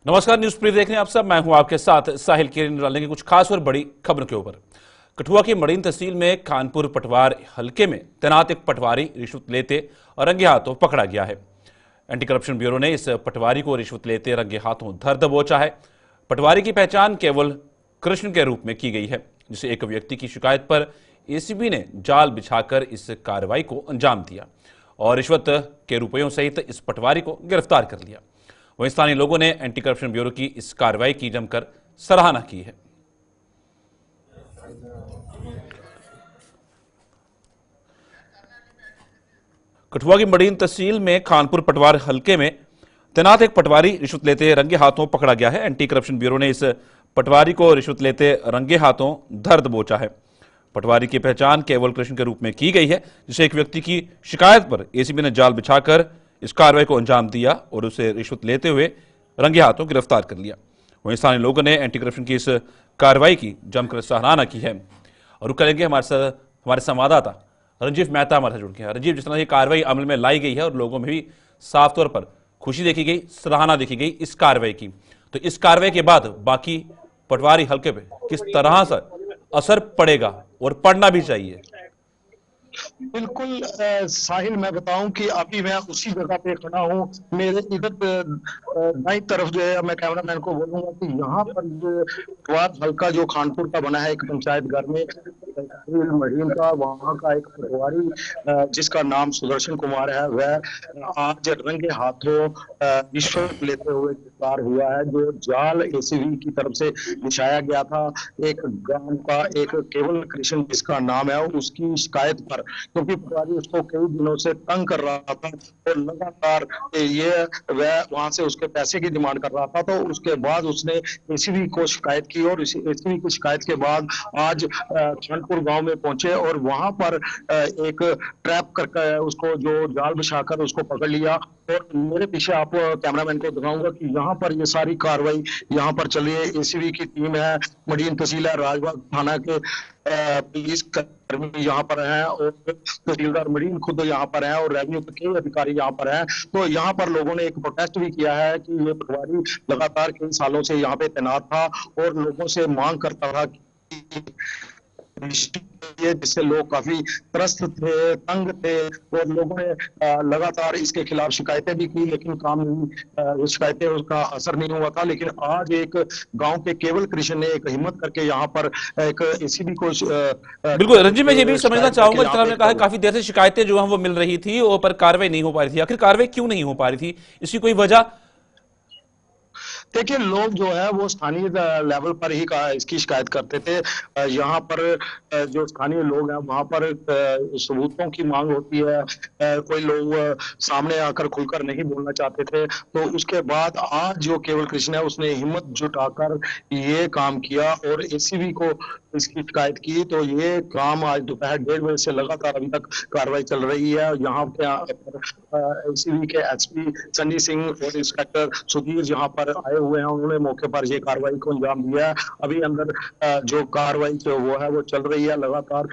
नमस्कार, news preview देख रहे हैं आप सब। मैं हूं आपके साथ साहिल किरण। डालेंगे कुछ खास और बड़ी खबरों के ऊपर। कठुआ की मड़ीन तहसील में खानपुर पटवार हलके में तैनात एक पटवारी रिश्वत लेते और रंगे हाथों पकड़ा गया है। एंटी करप्शन ब्यूरो ने इस पटवारी को रिश्वत लेते रंगे हाथों धर दबोचा है। पटवारी की पहचान केवल कृष्ण के रूप में की गई है, जिसे एक व्यक्ति की शिकायत पर एसीबी ने जाल बिछाकर इस कार्रवाई को अंजाम दिया और रिश्वत के रुपयों सहित इस पटवारी को गिरफ्तार कर लिया। वहीं स्थानीय लोगों ने एंटी करप्शन ब्यूरो की इस कार्रवाई की जमकर सराहना की है। कठुआ की मड़ीन तहसील में खानपुर पटवार हलके में तैनात एक पटवारी रिश्वत लेते रंगे हाथों पकड़ा गया है। एंटी करप्शन ब्यूरो ने इस पटवारी को रिश्वत लेते रंगे हाथों धर दबोचा है। पटवारी की पहचान केवल कृष्ण के रूप में की गई है, जिसे एक व्यक्ति की शिकायत पर एसीबी ने जाल बिछाकर इस कार्रवाई को अंजाम दिया और उसे रिश्वत लेते हुए रंगे हाथों गिरफ्तार कर लिया। वहीं स्थानीय लोगों ने एंटी करप्शन की इस कार्रवाई की जमकर सराहना की है। और रुक करेंगे हमारे संवाददाता रंजीव मेहता हमारे साथ जुड़ गए हैं। रंजीव, जिस तरह ये कार्रवाई अमल में लाई गई है और लोगों में भी साफ तौर पर खुशी देखी गई, सराहना देखी गई इस कार्रवाई की, तो इस कार्रवाई के बाद बाकी पटवारी हल्के पे किस तरह से असर पड़ेगा और पड़ना भी चाहिए? बिल्कुल साहिल, मैं बताऊं कि अभी मैं उसी जगह पे खड़ा हूँ। मेरे इधर दाईं तरफ जो है, मैं कैमरामैन को बोलूंगा कि यहाँ पर जो पटवार हल्का जो खानपुर का बना है, एक पंचायत घर में महीन का, वहाँ का एक पटवारी जिसका नाम सुदर्शन कुमार है, वह आज रंगे हाथों रिश्वत लेते हुए गिरफ्तार हुआ है। जो जाल एसीबी की तरफ से बिछाया गया था, एक गांव का एक केवल कृष्ण जिसका नाम है, उसकी शिकायत पर, क्योंकि पटवारी उसको कई दिनों से तंग कर रहा था और लगातार ये वह वहां से उसके पैसे की डिमांड कर रहा था, तो उसके बाद उसने एसीबी को शिकायत की और एसीबी की शिकायत के बाद आज खानपुर गांव में पहुंचे और वहां पर एक ट्रैप करके उसको जो जाल बिछाकर उसको पकड़ लिया। और मेरे पीछे आप कैमरामैन को दिखाऊंगा कि यहाँ पर ये सारी कार्रवाई यहाँ पर चल रही है। एसीबी की टीम है, मडीन तहसील है, राजबाग थाना के पुलिस कर्मी यहाँ पर हैं और तहसीलदार मडीन खुद यहाँ पर हैं और रेवेन्यू के अधिकारी यहाँ पर हैं। तो यहाँ पर लोगों ने एक प्रोटेस्ट भी किया है कि ये पटवारी लगातार कई सालों से यहाँ पे तैनात था और लोगों से मांग करता था कि जिससे लोग काफी त्रस्त थे, तंग थे और लोगों ने लगातार इसके खिलाफ शिकायतें भी की, लेकिन काम नहीं, शिकायतें उसका असर नहीं हुआ था। लेकिन आज एक गांव के केवल कृष्ण ने एक हिम्मत करके यहाँ पर एक एसीबी को बिल्कुल रंजीत, मैं ये भी समझना चाहूंगा, जितना आपने कहा काफी देर से शिकायतें जो है वो मिल रही थी और पर कार्रवाई नहीं हो पा रही थी। आखिर कार्रवाई क्यों नहीं हो पा रही थी? इसकी कोई वजह? देखिए, लोग जो है वो स्थानीय लेवल पर ही इसकी शिकायत करते थे। यहाँ पर जो स्थानीय लोग हैं वहां पर सबूतों की मांग होती है। कोई लोग सामने आकर खुलकर नहीं बोलना चाहते थे। तो उसके बाद आज जो केवल कृष्ण है उसने हिम्मत जुटाकर ये काम किया और एसीबी को इसकी शिकायत की। तो ये काम आज दोपहर 1:30 बजे से लगातार अभी तक कार्रवाई चल रही है। यहाँ पे एसीबी के एसपी सन्नी सिंह और इंस्पेक्टर सुधीर यहाँ पर आए हुए हैं, उन्होंने मौके पर ये कार्रवाई को अंजाम दिया है। अभी अंदर जो कार्रवाई जो वो है वो चल रही है लगातार।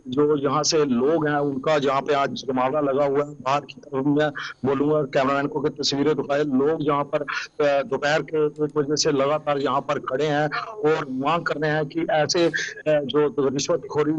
जो यहाँ से लोग हैं उनका जहाँ पे आज जमावड़ा लगा हुआ है, बाहर की तरफ मैं बोलूंगा कैमरामैन को कि तस्वीरें दिखाए। लोग यहाँ पर दोपहर के 1 बजे से लगातार यहाँ पर खड़े हैं और मांग कर रहे हैं कि ऐसे जो रिश्वतखोरी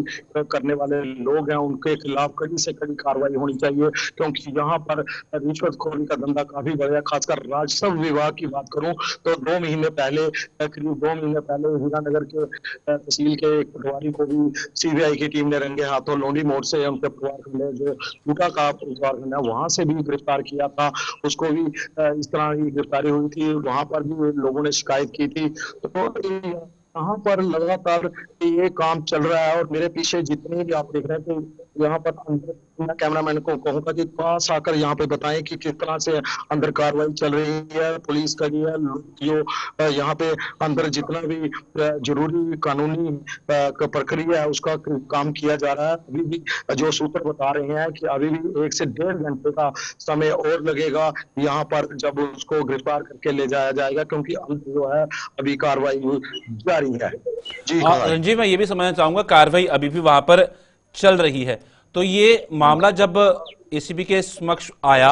करने वाले लोग हैं उनके खिलाफ कड़ी से कड़ी कार्रवाई होनी चाहिए, क्योंकि यहाँ पर रिश्वतखोरी का धंधा काफी बढ़ गया। खासकर राजस्व विभाग की बात करूं तो 2 महीने पहले, करीब 2 महीने पहले हीरानगर के तहसील के एक पटवारी को भी सीबीआई की टीम ने रंगे हाथों लोंडी मोड़ से उनके परिवार खंड जो टूटा का परिवार खंड है वहां से भी गिरफ्तार किया था। उसको भी इस तरह की गिरफ्तारी हुई थी, वहां पर भी लोगों ने शिकायत की थी। तो यहाँ पर लगातार ये काम चल रहा है और मेरे पीछे जितने भी आप देख रहे हैं कि यहाँ पर मैं कैमरामैन को कहूंगा कि पास आकर यहाँ पे बताएं कि किस तरह से अंदर कार्रवाई चल रही है, पुलिस का भी है, जो यहाँ पे अंदर जितना भी जरूरी कानूनी प्रक्रिया है उसका काम किया जा रहा है। अभी भी जो सूत्र बता रहे हैं कि अभी भी 1 से 1.5 घंटे का समय और लगेगा यहाँ पर, जब उसको गिरफ्तार करके ले जाया जाएगा, क्योंकि अंदर जो है अभी कार्रवाई जारी है। जी रंजीत, मैं ये भी समझना चाहूंगा, कार्रवाई अभी भी वहां पर चल रही है, तो ये मामला जब एसीबी के समक्ष आया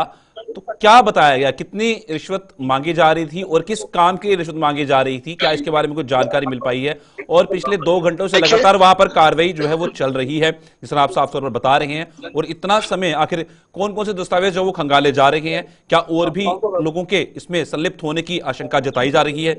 तो क्या बताया गया, कितनी रिश्वत मांगी जा रही थी और किस काम की रिश्वत मांगी जा रही थी, क्या इसके बारे में कुछ जानकारी मिल पाई है? और पिछले 2 घंटों से देखिए, लगातार वहां पर कार्रवाई जो है वो चल रही है, जिस तरह आप साफ तौर पर बता रहे हैं, और इतना समय आखिर कौन कौन से दस्तावेज जो वो खंगाले जा रहे हैं? क्या और भी लोगों के इसमें संलिप्त होने की आशंका जताई जा रही है?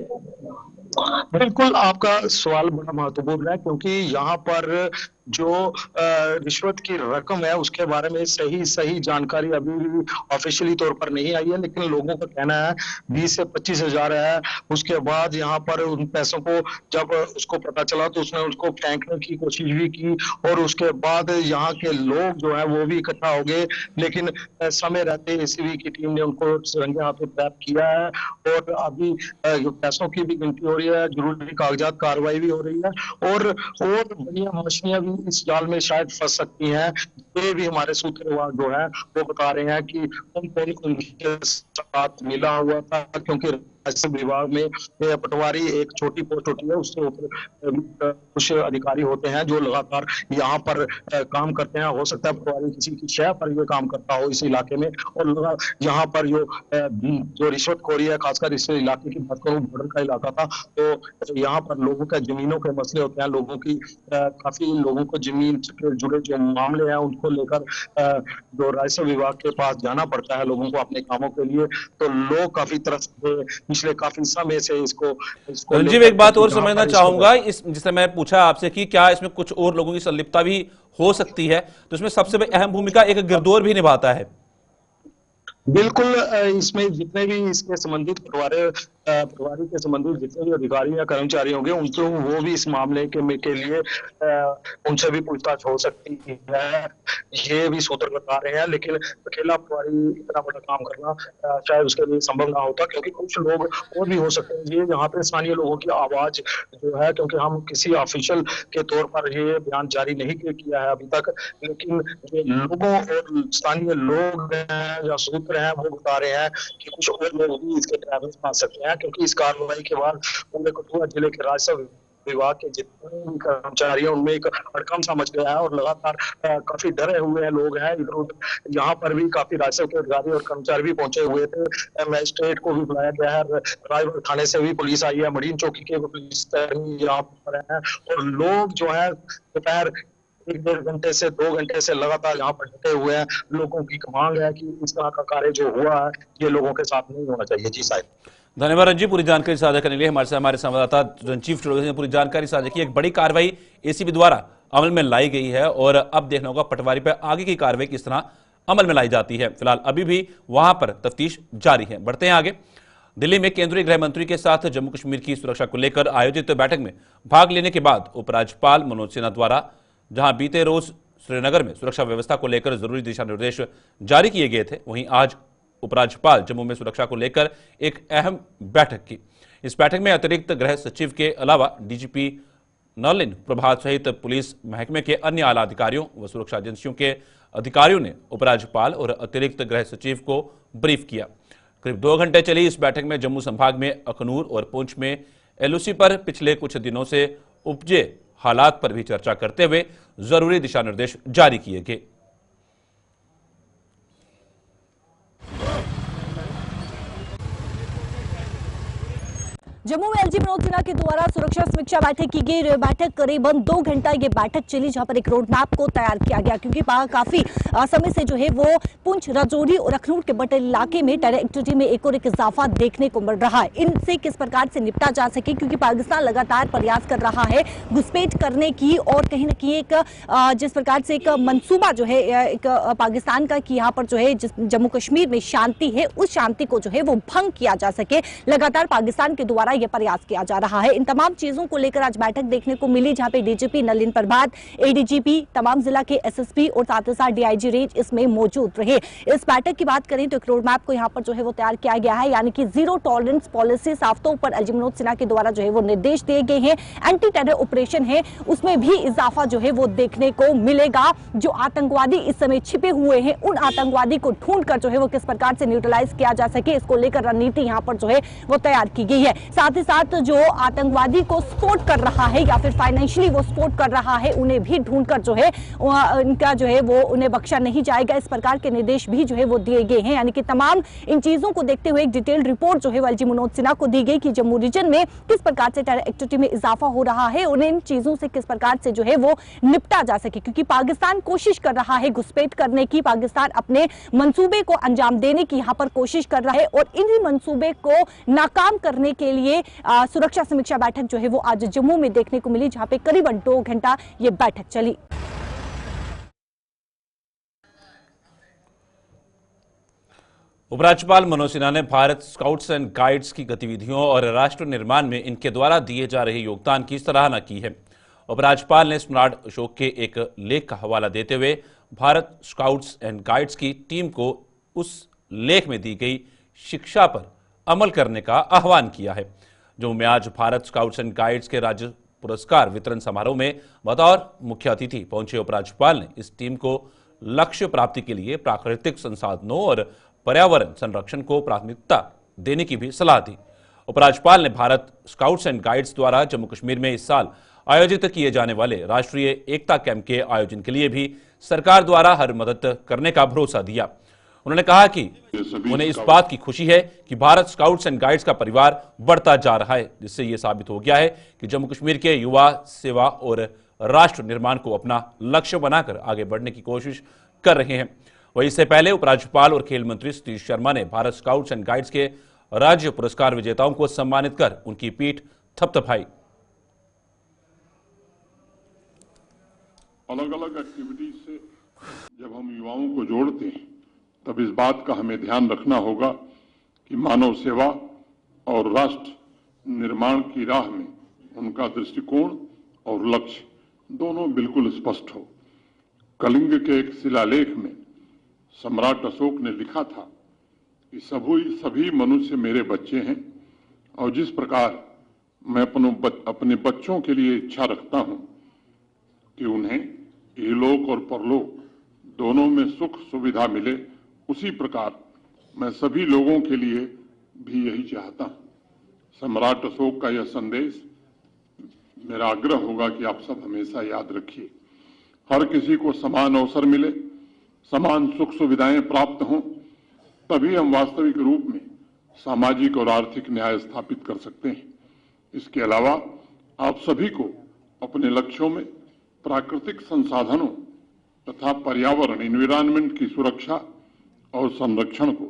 बिल्कुल आपका सवाल बड़ा महत्वपूर्ण है, क्योंकि यहाँ पर जो रिश्वत की रकम है उसके बारे में सही सही जानकारी अभी भी ऑफिशियली तौर पर नहीं आई है, लेकिन लोगों का कहना है 20 से 25 हजार है। उसके बाद यहाँ पर उन पैसों को जब उसको पता चला तो उसने उसको फेंकने की कोशिश भी की, और उसके बाद यहाँ के लोग जो है वो भी इकट्ठा हो गए, लेकिन समय रहते एसीबी की टीम ने उनको रंगे हाथों ट्रैप किया है। और अभी पैसों की भी गिनती हो रही है, जरूरी कागजात कार्रवाई भी हो रही है, और बढ़िया मछलियां भी इस जाल में शायद फंस सकती हैं। ये भी हमारे सूत्रवाद जो है वो बता रहे हैं कि कौन कौन उनके साथ मिला हुआ था, क्योंकि राजस्व विभाग में पटवारी एक छोटी पोस्ट होती है, उससे ऊपर कुछ अधिकारी होते हैं जो लगातार यहाँ पर काम करते हैं। हो सकता है पटवारी किसी की शय पर ये काम करता हो इस इलाके में, और यहाँ पर जो रिश्वतखोरी है, खासकर इस इलाके की बात करूँ, बॉर्डर का इलाका था, तो यहाँ पर लोगों का जमीनों के मसले होते हैं, लोगों की काफी लोगों को जमीन से जुड़े जो मामले हैं उनको लेकर जो राजस्व विभाग के पास जाना पड़ता है लोगों को अपने कामों के लिए, तो लोग काफी तरस पिछले काफी समय से इसको रंजीव, एक बात और समझना चाहूंगा, इस जिससे मैं पूछा आपसे कि क्या इसमें कुछ और लोगों की संलिप्तता भी हो सकती है, तो इसमें सबसे अहम भूमिका एक गिरदौर भी निभाता है। बिल्कुल, इसमें जितने भी इसके संबंधित पटवारी के संबंधित जितने भी अधिकारी या कर्मचारी होंगे उनको वो भी इस मामले के लिए उनसे भी पूछताछ हो सकती है, ये भी सूत्र बता रहे हैं। लेकिन अकेला पटवारी इतना बड़ा काम करना शायद उसके लिए संभव ना होता, क्योंकि कुछ लोग और भी हो सकते हैं। ये यहाँ पे स्थानीय लोगों की आवाज जो है, क्योंकि हम किसी ऑफिशियल के तौर पर ये बयान जारी नहीं किया है अभी तक, लेकिन जो लोगों और स्थानीय लोग हैं या सूत्र हैं वो बता रहे हैं कि कुछ और लोग भी इसके ट्रैवल में आ सकते हैं, क्योंकि इस कार्रवाई के बाद पूरे कठुआ जिले के राजस्व विभाग के जितने भी कर्मचारी हैं उनमें एक हड़कंप सा मच गया है, और लगातार काफी डरे हुए हैं लोग हैं इधर उधर। यहाँ पर भी काफी राजस्व के अधिकारी और कर्मचारी भी पहुंचे हुए थे, मजिस्ट्रेट को भी बुलाया गया है, रायपुर थाने से भी पुलिस आई है, मरीन चौकी के पुलिस यहाँ पर है, और लोग जो है दोपहर 1-1.5 घंटे से 2 घंटे से लगातार यहाँ पर डटे हुए हैं। लोगों की मांग है कि इस तरह का कार्य जो हुआ है ये लोगों के साथ नहीं होना चाहिए। जी साहब, धन्यवाद रंजीव, पूरी जानकारी साझा करने के लिए। हमारे संवाददाता रंजीव चौधरी ने पूरी जानकारी साझा की। एक बड़ी कार्रवाई एसीबी द्वारा अमल में लाई गई है और अब देखना होगा पटवारी पर आगे की कार्रवाई किस तरह अमल में लाई जाती है। फिलहाल अभी भी वहां पर तफ्तीश जारी है। बढ़ते हैं आगे। दिल्ली में केंद्रीय गृह मंत्री के साथ जम्मू कश्मीर की सुरक्षा को लेकर आयोजित बैठक में भाग लेने के बाद उपराज्यपाल मनोज सिन्हा द्वारा जहां बीते रोज श्रीनगर में सुरक्षा व्यवस्था को लेकर जरूरी दिशा निर्देश जारी किए गए थे, वहीं आज उपराज्यपाल जम्मू में सुरक्षा को लेकर एक अहम बैठक की। इस बैठक में अतिरिक्त गृह सचिव के अलावा डीजीपी नलिन प्रभात सहित पुलिस महकमे के अन्य आला अधिकारियों व सुरक्षा एजेंसियों के अधिकारियों ने उपराज्यपाल और अतिरिक्त गृह सचिव को ब्रीफ किया। करीब 2 घंटे चली इस बैठक में जम्मू संभाग में अखनूर और पुंछ में एलओसी पर पिछले कुछ दिनों से उपजे हालात पर भी चर्चा करते हुए जरूरी दिशा निर्देश जारी किए गए। जम्मू में एलजी मनोज सिन्हा के द्वारा सुरक्षा समीक्षा बैठक की गई। बैठक करीबन 2 घंटा ये बैठक चली, जहां पर एक रोड मैप को तैयार किया गया, क्योंकि काफी समय से जो है वो पुंछ, राजौरी और अखनूर के बटे इलाके में टेरर एक्टिविटी में एक और एक इजाफा देखने को मिल रहा है। इनसे किस प्रकार से निपटा जा सके, क्योंकि पाकिस्तान लगातार प्रयास कर रहा है घुसपैठ करने की, और कहीं ना कहीं एक जिस प्रकार से एक मंसूबा जो है एक पाकिस्तान का कि यहाँ पर जो है जम्मू कश्मीर में शांति है, उस शांति को जो है वो भंग किया जा सके, लगातार पाकिस्तान के द्वारा यह प्रयास किया जा रहा है। इन तमाम चीजों को लेकर आज बैठक देखने को मिली, जहां पे डीजीपी नलिन प्रभात, एडीजीपी, तमाम जिला के एसएसपी और साथ ही साथ डीआईजी रेंज इसमें मौजूद रहे। इस बैठक की बात करें तो एक रोड मैप को यहां पर जो है वो तैयार किया गया है, यानी कि जीरो टॉलरेंस पॉलिसी साफ तौर पर एलजी मनोज सिन्हा के द्वारा जो है वो निर्देश दिए गए हैं। एंटी टेरर ऑपरेशन है उसमें भी इजाफा जो है वो देखने को मिलेगा। जो आतंकवादी इस समय छिपे हुए हैं उन आतंकवादी को ढूंढकर जो है वो किस प्रकार से न्यूट्रलाइज किया जा सके, इसको लेकर रणनीति यहां पर जो है वो तैयार की गई है। साथ ही साथ जो आतंकवादी को सपोर्ट कर रहा है या फिर फाइनेंशियली वो सपोर्ट कर रहा है, उन्हें भी ढूंढकर जो है इनका जो है वो उन्हें बख्शा नहीं जाएगा। इस प्रकार के निर्देश भी जो है वो दिए गए हैं। यानी कि तमाम इन चीजों को देखते हुए एक डिटेल्ड रिपोर्ट जो है एलजी मनोज सिन्हा को दी गई कि जम्मू रीजन में किस प्रकार से टेरर एक्टिविटी में इजाफा हो रहा है और इन चीजों से किस प्रकार से जो है वो निपटा जा सके, क्योंकि पाकिस्तान कोशिश कर रहा है घुसपैठ करने की, पाकिस्तान अपने मंसूबे को अंजाम देने की यहां पर कोशिश कर रहा है और इन्हीं मंसूबे को नाकाम करने के लिए सुरक्षा समीक्षा बैठक जो है वो आज जम्मू में देखने को मिली, जहां पे करीबन 2 घंटा ये बैठक चली। उपराज्यपाल मनोज सिन्हा ने भारत स्काउट्स एंड गाइड्स की गतिविधियों और राष्ट्र निर्माण में इनके द्वारा दिए जा रहे योगदान की सराहना की है। उपराज्यपाल ने सम्राट अशोक के एक लेख का हवाला देते हुए भारत स्काउट्स एंड गाइड्स की टीम को उस लेख में दी गई शिक्षा पर अमल करने का आह्वान किया है। जो में आज भारत स्काउट्स एंड गाइड्स के राज्य पुरस्कार वितरण समारोह में बतौर मुख्य अतिथि पहुंचे उपराज्यपाल ने इस टीम को लक्ष्य प्राप्ति के लिए प्राकृतिक संसाधनों और पर्यावरण संरक्षण को प्राथमिकता देने की भी सलाह दी। उपराज्यपाल ने भारत स्काउट्स एंड गाइड्स द्वारा जम्मू कश्मीर में इस साल आयोजित किए जाने वाले राष्ट्रीय एकता कैंप के आयोजन के लिए भी सरकार द्वारा हर मदद करने का भरोसा दिया। उन्होंने कहा कि उन्हें इस बात की खुशी है कि भारत स्काउट्स एंड गाइड्स का परिवार बढ़ता जा रहा है, जिससे यह साबित हो गया है कि जम्मू कश्मीर के युवा सेवा और राष्ट्र निर्माण को अपना लक्ष्य बनाकर आगे बढ़ने की कोशिश कर रहे हैं। वहीं इससे पहले उपराज्यपाल और खेल मंत्री सतीश शर्मा ने भारत स्काउट्स एंड गाइड्स के राज्य पुरस्कार विजेताओं को सम्मानित कर उनकी पीठ थपथपाई। अलग अलग एक्टिविटीज से जब हम युवाओं को जोड़ते हैं तब इस बात का हमें ध्यान रखना होगा कि मानव सेवा और राष्ट्र निर्माण की राह में उनका दृष्टिकोण और लक्ष्य दोनों बिल्कुल स्पष्ट हो। कलिंग के एक शिलालेख में सम्राट अशोक ने लिखा था कि सभी मनुष्य मेरे बच्चे हैं और जिस प्रकार मैं अपने बच्चों के लिए इच्छा रखता हूं कि उन्हें इहलोक और परलोक दोनों में सुख सुविधा मिले, उसी प्रकार मैं सभी लोगों के लिए भी यही चाहता हूं। सम्राट अशोक का यह संदेश मेरा आग्रह होगा कि आप सब हमेशा याद रखिए। हर किसी को समान अवसर मिले, समान सुख सुविधाएं प्राप्त हों, तभी हम वास्तविक रूप में सामाजिक और आर्थिक न्याय स्थापित कर सकते हैं। इसके अलावा आप सभी को अपने लक्ष्यों में प्राकृतिक संसाधनों तथा पर्यावरण एनवायरनमेंट की सुरक्षा और संरक्षण को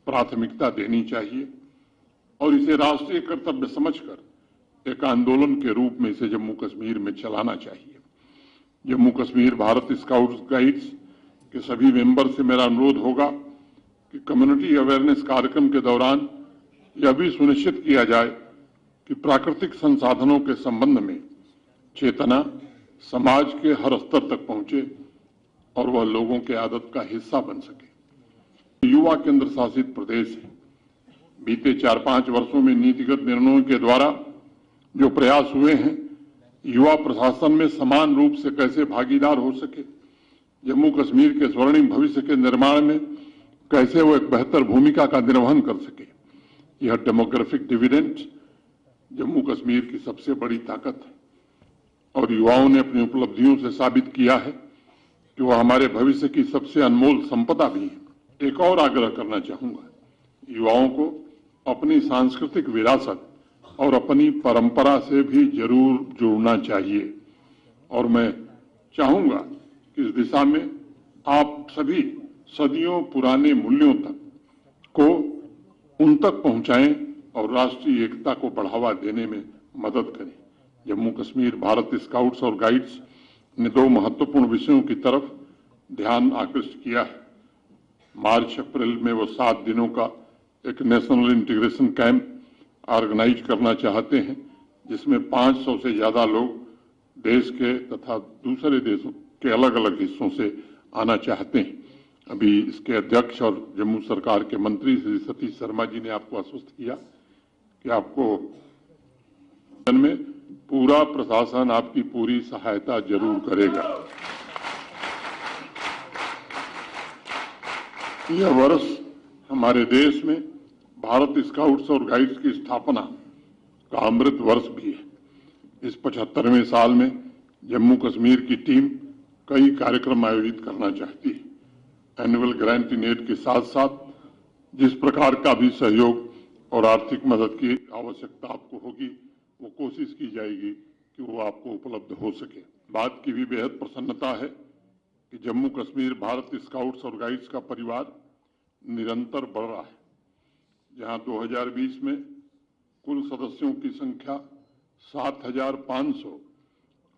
प्राथमिकता देनी चाहिए और इसे राष्ट्रीय कर्तव्य समझकर एक आंदोलन के रूप में इसे जम्मू कश्मीर में चलाना चाहिए। जम्मू कश्मीर भारत स्काउट्स गाइड्स के सभी मेंबर से मेरा अनुरोध होगा कि कम्युनिटी अवेयरनेस कार्यक्रम के दौरान यह भी सुनिश्चित किया जाए कि प्राकृतिक संसाधनों के संबंध में चेतना समाज के हर स्तर तक पहुंचे और वह लोगों के आदत का हिस्सा बन सके। युवा केंद्र शासित प्रदेश है। बीते 4-5 वर्षों में नीतिगत निर्णयों के द्वारा जो प्रयास हुए हैं, युवा प्रशासन में समान रूप से कैसे भागीदार हो सके, जम्मू कश्मीर के स्वर्णिम भविष्य के निर्माण में कैसे वो एक बेहतर भूमिका का निर्वहन कर सके, यह डेमोग्राफिक डिविडेंड जम्मू कश्मीर की सबसे बड़ी ताकत है और युवाओं ने अपनी उपलब्धियों से साबित किया है कि वह हमारे भविष्य की सबसे अनमोल संपदा भी है। एक और आग्रह करना चाहूंगा, युवाओं को अपनी सांस्कृतिक विरासत और अपनी परंपरा से भी जरूर जुड़ना चाहिए और मैं चाहूंगा कि इस दिशा में आप सभी सदियों पुराने मूल्यों तक को उन तक पहुंचाएं और राष्ट्रीय एकता को बढ़ावा देने में मदद करें। जम्मू कश्मीर भारत स्काउट्स और गाइड्स ने 2 महत्वपूर्ण विषयों की तरफ ध्यान आकृष्ट किया है। मार्च अप्रैल में वो 7 दिनों का एक नेशनल इंटीग्रेशन कैंप ऑर्गेनाइज करना चाहते हैं, जिसमें 500 से ज्यादा लोग देश के तथा दूसरे देशों के अलग अलग हिस्सों से आना चाहते हैं। अभी इसके अध्यक्ष और जम्मू सरकार के मंत्री श्री सतीश शर्मा जी ने आपको आश्वस्त किया कि आपको में पूरा प्रशासन आपकी पूरी सहायता जरूर करेगा। यह वर्ष हमारे देश में भारत स्काउट्स और गाइड्स की स्थापना का अमृत वर्ष भी है। इस 75वें साल में जम्मू कश्मीर की टीम कई कार्यक्रम आयोजित करना चाहती है। एनुअल ग्रांट इन एड के साथ साथ जिस प्रकार का भी सहयोग और आर्थिक मदद की आवश्यकता आपको होगी, वो कोशिश की जाएगी कि वो आपको उपलब्ध हो सके। बात की भी बेहद प्रसन्नता है कि जम्मू कश्मीर भारत स्काउट्स और गाइड्स का परिवार निरंतर बढ़ रहा है। जहां 2020 में कुल सदस्यों की संख्या 7,500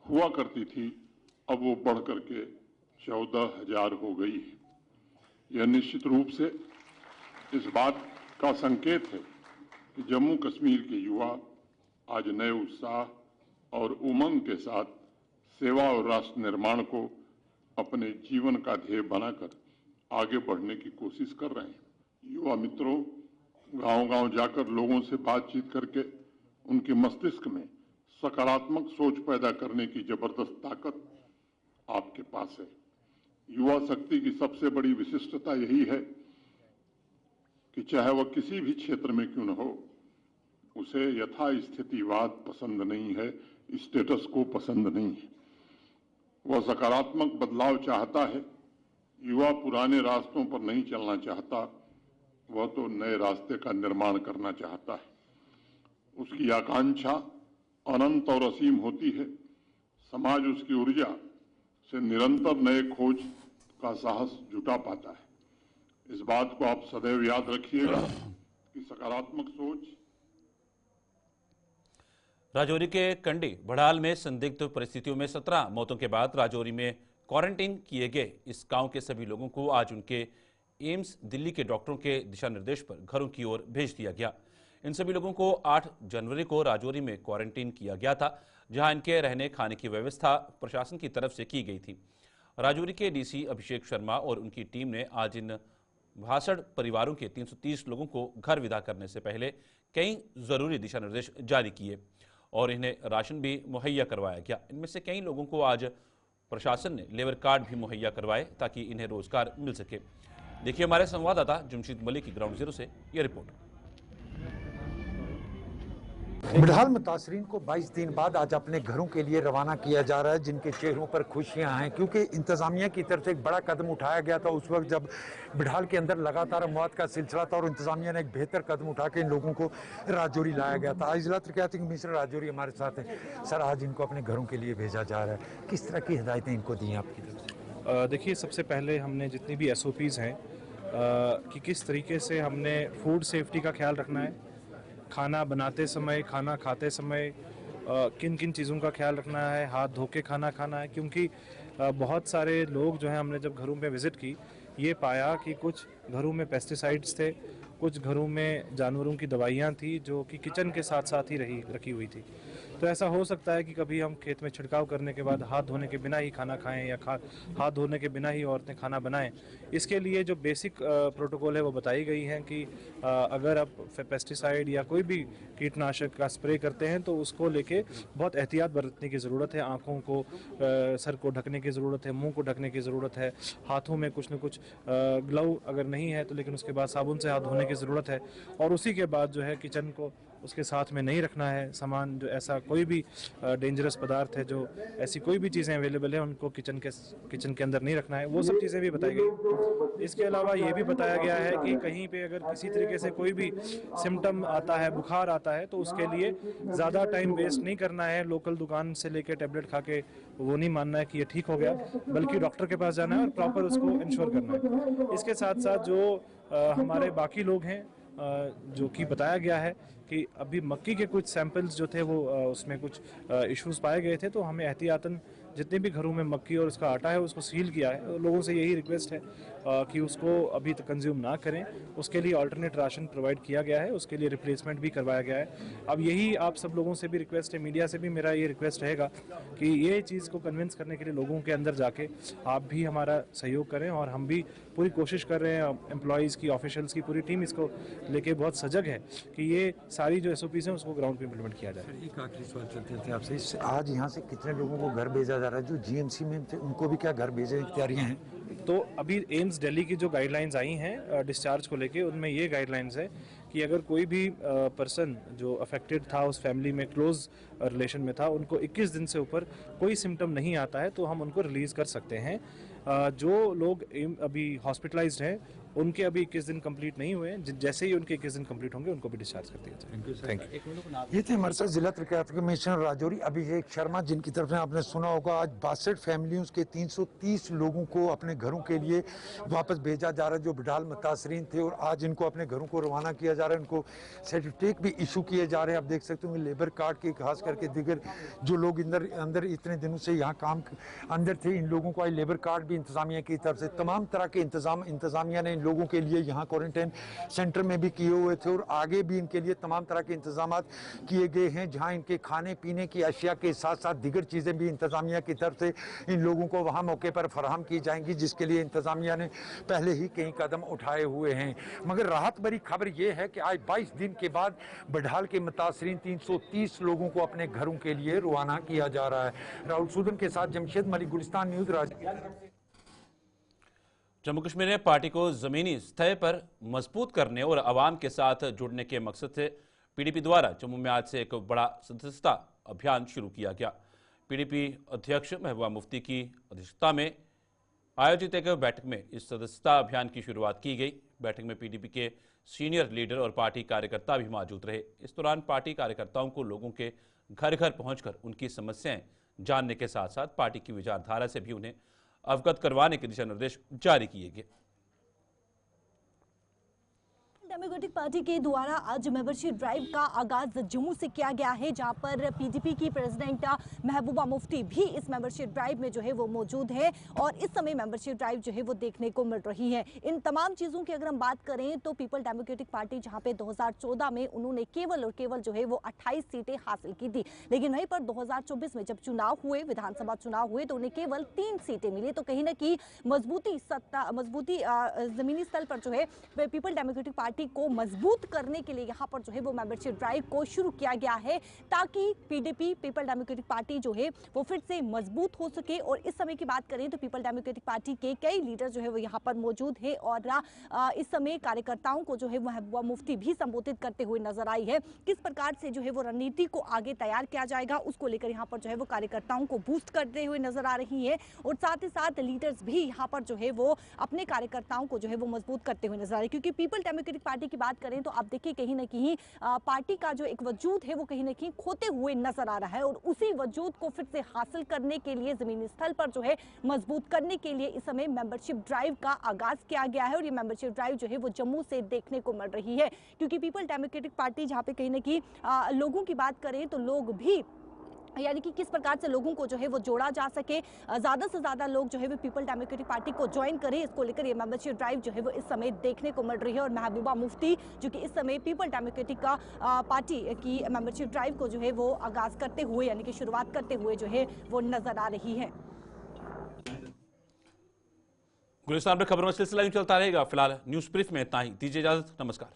हुआ करती थी, अब वो बढ़ करके 14,000 हो गई है। यह निश्चित रूप से इस बात का संकेत है कि जम्मू कश्मीर के युवा आज नए उत्साह और उमंग के साथ सेवा और राष्ट्र निर्माण को अपने जीवन का ध्येय बनाकर आगे बढ़ने की कोशिश कर रहे हैं। युवा मित्रों, गांव-गांव जाकर लोगों से बातचीत करके उनके मस्तिष्क में सकारात्मक सोच पैदा करने की जबरदस्त ताकत आपके पास है। युवा शक्ति की सबसे बड़ी विशिष्टता यही है कि चाहे वह किसी भी क्षेत्र में क्यों न हो, उसे यथास्थितिवाद पसंद नहीं है, स्टेटस को पसंद नहीं है। वह सकारात्मक बदलाव चाहता है। युवा पुराने रास्तों पर नहीं चलना चाहता, वह तो नए रास्ते का निर्माण करना चाहता है। उसकी आकांक्षा अनंत और असीम होती है। समाज उसकी ऊर्जा से निरंतर नए खोज का साहस जुटा पाता है। इस बात को आप सदैव याद रखिएगा कि सकारात्मक सोच। राजौरी के कंडी बढ़ाल में संदिग्ध परिस्थितियों में 17 मौतों के बाद राजौरी में क्वारंटीन किए गए इस गांव के सभी लोगों को आज उनके एम्स दिल्ली के डॉक्टरों के दिशा निर्देश पर घरों की ओर भेज दिया गया। इन सभी लोगों को 8 जनवरी को राजौरी में क्वारंटीन किया गया था, जहां इनके रहने खाने की व्यवस्था प्रशासन की तरफ से की गई थी। राजौरी के डीसी अभिषेक शर्मा और उनकी टीम ने आज इन भाषड़ परिवारों के 330 लोगों को घर विदा करने से पहले कई जरूरी दिशा निर्देश जारी किए और इन्हें राशन भी मुहैया करवाया गया। इनमें से कई लोगों को आज प्रशासन ने लेबर कार्ड भी मुहैया करवाए ताकि इन्हें रोजगार मिल सके। देखिए हमारे संवाददाता जमशीद मलिक की ग्राउंड जीरो से यह रिपोर्ट। बढ़ाल मुतासरीन को 22 दिन बाद आज अपने घरों के लिए रवाना किया जा रहा है, जिनके चेहरों पर खुशियां हैं, क्योंकि इंतजामिया की तरफ से एक बड़ा कदम उठाया गया था उस वक्त जब बढ़ाल के अंदर लगातार अमवात का सिलसिला था और इंतजामिया ने एक बेहतर कदम उठा के इन लोगों को राजौरी लाया गया था। आज जिला तरक्याती कमिश्नर राजौरी हमारे साथ हैं। सर, आज इनको अपने घरों के लिए भेजा जा रहा है, किस तरह की हिदायतें इनको दी हैं आपकी तरफ से? देखिए, सबसे पहले हमने जितनी भी SOPs हैं कि किस तरीके से हमने फूड सेफ्टी का ख्याल रखना है, खाना बनाते समय, खाना खाते समय किन किन चीज़ों का ख्याल रखना है, हाथ धो के खाना खाना है, क्योंकि बहुत सारे लोग जो हैं, हमने जब घरों में विज़िट की ये पाया कि कुछ घरों में पेस्टिसाइड्स थे, कुछ घरों में जानवरों की दवाइयाँ थी जो कि किचन के साथ साथ ही रखी हुई थी। तो ऐसा हो सकता है कि कभी हम खेत में छिड़काव करने के बाद हाथ धोने के बिना ही खाना खाएं या हाथ धोने के बिना ही औरतें खाना बनाएं। इसके लिए जो बेसिक प्रोटोकॉल है वो बताई गई हैं कि अगर आप पेस्टिसाइड या कोई भी कीटनाशक का स्प्रे करते हैं तो उसको लेके बहुत एहतियात बरतने की ज़रूरत है। आँखों को, सर को ढकने की ज़रूरत है, मुँह को ढकने की ज़रूरत है, हाथों में कुछ न कुछ ग्लव अगर नहीं है तो लेकिन उसके बाद साबुन से हाथ धोने की ज़रूरत है। और उसी के बाद जो है किचन को उसके साथ में नहीं रखना है। सामान जो ऐसा कोई भी डेंजरस पदार्थ है, जो ऐसी कोई भी चीज़ें अवेलेबल है, उनको किचन के अंदर नहीं रखना है। वो सब चीज़ें भी बताई गई। इसके अलावा ये भी बताया गया है कि कहीं पे अगर किसी तरीके से कोई भी सिम्टम आता है, बुखार आता है, तो उसके लिए ज़्यादा टाइम वेस्ट नहीं करना है। लोकल दुकान से लेके टैबलेट खा के वो नहीं मानना है कि ये ठीक हो गया, बल्कि डॉक्टर के पास जाना है और प्रॉपर उसको इंश्योर करना है। इसके साथ साथ जो हमारे बाकी लोग हैं, जो कि बताया गया है कि अभी मक्की के कुछ सैंपल्स जो थे वो उसमें कुछ इश्यूज पाए गए थे, तो हमें एहतियातन जितने भी घरों में मक्की और उसका आटा है उसको सील किया है। लोगों से यही रिक्वेस्ट है कि उसको अभी तक कंज्यूम ना करें। उसके लिए अल्टरनेट राशन प्रोवाइड किया गया है, उसके लिए रिप्लेसमेंट भी करवाया गया है। अब यही आप सब लोगों से भी रिक्वेस्ट है, मीडिया से भी मेरा ये रिक्वेस्ट रहेगा कि ये चीज़ को कन्विंस करने के लिए लोगों के अंदर जाके आप भी हमारा सहयोग करें, और हम भी पूरी कोशिश कर रहे हैं। एम्प्लॉयज़ की, ऑफिशियल्स की पूरी टीम इसको लेके बहुत सजग है कि ये सारी जो SOPs हैं उसको ग्राउंड पे इम्प्लीमेंट किया जाए। एक आखिरी सवाल चलते थे आपसे, आज यहाँ से कितने लोगों को घर भेजा जा रहा है? जो GMC में थे उनको भी क्या घर भेजने की तैयारियां हैं? तो अभी एम्स दिल्ली की जो गाइडलाइंस आई हैं डिस्चार्ज को लेके, उनमें ये गाइडलाइंस है कि अगर कोई भी पर्सन जो अफेक्टेड था उस फैमिली में क्लोज रिलेशन में था, उनको 21 दिन से ऊपर कोई सिम्टम नहीं आता है तो हम उनको रिलीज़ कर सकते हैं। जो लोग अभी हॉस्पिटलाइज्ड हैं उनके अभी 21 दिन कंप्लीट नहीं हुए हैं, जैसे ही उनके 21 दिन कंप्लीट होंगे उनको भी डिस्चार्ज कर दिया जाएगा। Thank you. ये थे हमारे साथ जिला तरक्यात कमिश्नर राजौरी अभिषेक शर्मा, जिनकी तरफ से आपने सुना होगा आज 62 फैमिलियों के 330 लोगों को अपने घरों के लिए वापस भेजा जा रहा है जो बिडाल मुतासरीन थे, और आज इनको अपने घरों को रवाना किया जा रहा है। इनको सर्टिफिकेट भी इशू किए जा रहे हैं। आप देख सकते हो लेबर कार्ड के, खास करके दिगर जो लोग अंदर इतने दिनों से यहाँ काम अंदर थे, इन लोगों को आज लेबर कार्ड भी इंतजामिया की तरफ से, तमाम तरह के इंतजामिया ने इन लोगों के लिए यहाँ क्वारंटाइन सेंटर में भी किए हुए थे, और आगे भी इनके लिए तमाम तरह के इंतजाम किए गए हैं, जहाँ इनके खाने पीने की अशिया के साथ साथ दिगर चीज़ें भी इंतजामिया की तरफ से इन लोगों को वहाँ मौके पर फराहम की जाएंगी, जिसके लिए इंतजामिया ने पहले ही कई कदम उठाए हुए हैं। मगर राहत भरी खबर यह है कि आज 22 दिन के बाद बडहाल के मुतासरीन 330 लोगों को अपने घरों के लिए रवाना किया जा रहा है। राहुल सूदन के साथ जमशेद मलिक, गुलिस्तान न्यूज, जम्मू कश्मीर ने पार्टी को जमीनी सतह पर मजबूत करने और अवाम के साथ जुड़ने के मकसद से पीडीपी द्वारा जम्मू में आज से एक बड़ा सदस्यता अभियान शुरू किया गया। पीडीपी अध्यक्ष महबूबा मुफ्ती की अध्यक्षता में आयोजित एक बैठक में इस सदस्यता अभियान की शुरुआत की गई। बैठक में पीडीपी के सीनियर लीडर और पार्टी कार्यकर्ता भी मौजूद रहे। इस दौरान पार्टी कार्यकर्ताओं को लोगों के घर घर पहुंचकर उनकी समस्याएं जानने के साथ साथ पार्टी की विचारधारा से भी उन्हें अवगत करवाने के दिशा निर्देश जारी किए गए। डेमोक्रेटिक पार्टी के द्वारा आज मेंबरशिप ड्राइव का आगाज जम्मू से किया गया है, जहां पर पीडीपी की प्रेसिडेंट महबूबा मुफ्ती भी इस मेंबरशिप ड्राइव में जो है वो मौजूद है, और इस समय मेंबरशिप ड्राइव जो है वो देखने को मिल रही है। इन तमाम चीजों की अगर हम बात करें तो पीपल डेमोक्रेटिक पार्टी जहां पे 2014 में उन्होंने केवल और केवल जो है वो 28 सीटें हासिल की थी, लेकिन वहीं पर 2024 में जब चुनाव हुए, विधानसभा चुनाव हुए, तो उन्हें केवल 3 सीटें मिली। तो कहीं ना कहीं मजबूती जमीनी स्तर पर जो है पीपल डेमोक्रेटिक पार्टी को मजबूत करने के लिए यहां पर जो है वो मेंबरशिप ड्राइव को शुरू किया गया है, ताकि पीडीपी पीपल डेमोक्रेटिक पार्टी जो है वो फिर से मजबूत हो सके। और इस समय की बात करें तो पीपल डेमोक्रेटिक पार्टी के कई लीडर जो है वो यहां पर मौजूद है, और इस समय कार्यकर्ताओं को जो है महबूबा मुफ्ती भी संबोधित करते हुए नजर आई है। किस प्रकार से जो है वो रणनीति को आगे तैयार किया जाएगा, उसको लेकर यहां पर जो है वो कार्यकर्ताओं को बूस्ट करते हुए नजर आ रही है, और साथ ही साथ लीडर्स भी यहां पर जो है वो अपने कार्यकर्ताओं को जो है वो मजबूत करते हुए नजर आ रहे हैं। क्योंकि पीपल डेमोक्रेटिक पार्टी की बात करें तो आप देखिए कहीं ना कहीं पार्टी का जो एक वजूद है वो कहीं ना कहीं खोते हुए नजर आ रहा है, और उसी वजूद को फिर से हासिल करने के लिए, जमीनी स्थल पर जो है मजबूत करने के लिए इस समय मेंबरशिप ड्राइव का आगाज किया गया है। और ये मेंबरशिप ड्राइव जो है वो जम्मू से देखने को मिल रही है, क्योंकि पीपल डेमोक्रेटिक पार्टी जहां पे कहीं ना कहीं लोगों की बात करें तो लोग भी, यानी कि किस प्रकार से लोगों को जो है वो जोड़ा जा सके, ज़्यादा से ज़्यादा लोग जो है वो पीपल डेमोक्रेटिक पार्टी को ज्वाइन करें, इसको लेकर ये मेंबरशिप ड्राइव जो है वो इस समय देखने को मिल रही है। और महबूबा मुफ्ती जो कि इस समय पीपल डेमोक्रेटिक का पार्टी की मेंबरशिप ड्राइव को जो है वो आगाज करते हुए, यानी कि शुरुआत करते हुए जो है वो नजर आ रही है। गुलिस्तान में खबरों का सिलसिला यूं चलता रहेगा। फिलहाल न्यूज ब्रीफ में इतना ही। दीजिए इजाजत, नमस्कार।